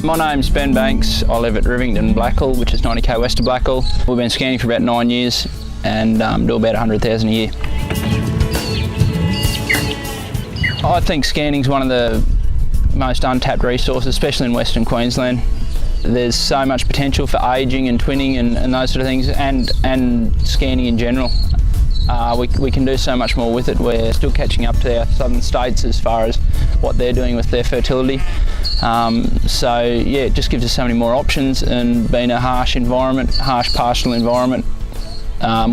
My name's Ben Banks. I live at Rivington Blackall, which is 90k west of Blackall. We've been scanning for about 9 years and do about 100,000 a year. I think scanning's one of the most untapped resources, especially in Western Queensland. There's so much potential for ageing and twinning and those sort of things, and scanning in general. We can do so much more with it. We're still catching up to our southern states as far as what they're doing with their fertility. So yeah, it just gives us so many more options, and being a harsh pastoral environment,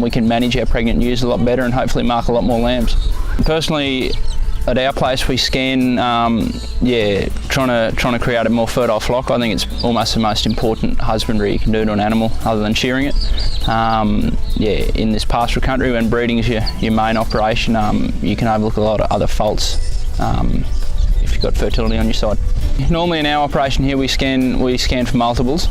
we can manage our pregnant ewes a lot better and hopefully mark a lot more lambs. Personally, at our place we scan, trying to create a more fertile flock. I think it's almost the most important husbandry you can do to an animal other than shearing it. In this pastoral country, when breeding is your main operation, you can overlook a lot of other faults if you've got fertility on your side. Normally in our operation here we scan for multiples.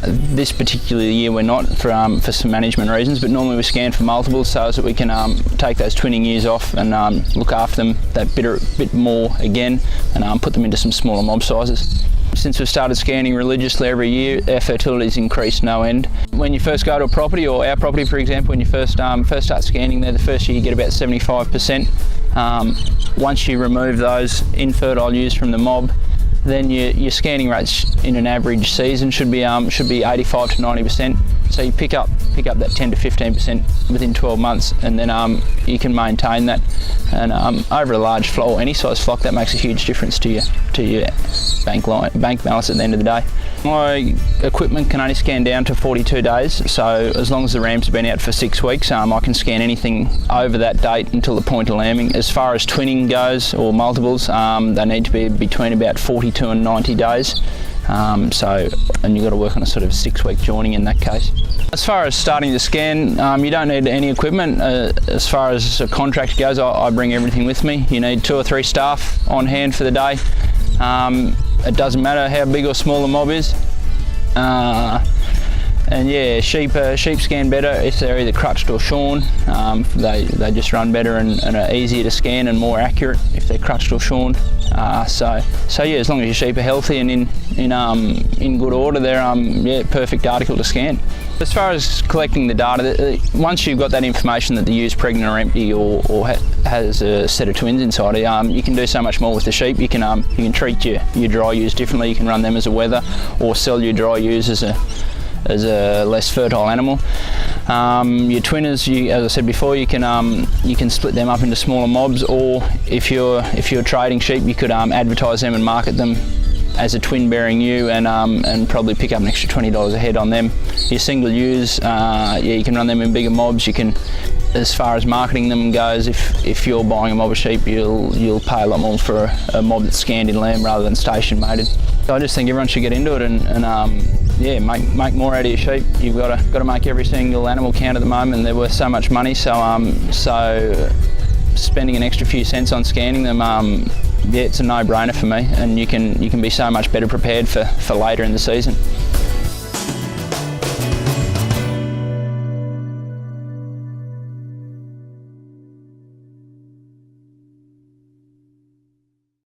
This particular year we're not, for some management reasons, but normally we scan for multiples so that we can take those twinning years off and look after them that bit more again, and put them into some smaller mob sizes. Since we've started scanning religiously every year, our fertility's increased no end. When you first go to a property, or our property for example, when you first start scanning there, the first year you get about 75%. Once you remove those infertile ewes from the mob, then your scanning rates in an average season should be 85 to 90%. So you pick up that 10 to 15% within 12 months, and then you can maintain that. And over a large flock, or any size flock, that makes a huge difference to your bank balance at the end of the day. My equipment can only scan down to 42 days, so as long as the rams have been out for 6 weeks, I can scan anything over that date until the point of lambing. As far as twinning goes, or multiples, they need to be between about 42 and 90 days. And you've got to work on a sort of 6-week joining in that case. As far as starting to scan, you don't need any equipment. As far as a contract goes, I bring everything with me. You need 2 or 3 staff on hand for the day. It doesn't matter how big or small the mob is. And yeah, sheep scan better if they're either crutched or shorn. They just run better and are easier to scan and more accurate if they're crutched or shorn. So yeah, as long as your sheep are healthy and in good order, they're perfect article to scan. As far as collecting the data, once you've got that information that the ewe's pregnant or empty or has a set of twins inside, you can do so much more with the sheep. You can treat your dry ewes differently. You can run them as a wether, or sell your dry ewes as a less fertile animal. Your twinners, as I said before, you can split them up into smaller mobs, or if you're trading sheep, you could advertise them and market them as a twin bearing ewe, and probably pick up an extra $20 a head on them. Your single ewes, you can run them in bigger mobs. You can, as far as marketing them goes, if you're buying a mob of sheep, you'll pay a lot more for a mob that's scanned in lamb rather than station mated. So I just think everyone should get into it and make more out of your sheep. You've got to make every single animal count at the moment, and they're worth so much money. So spending an extra few cents on scanning them, it's a no-brainer for me, and you can be so much better prepared for later in the season.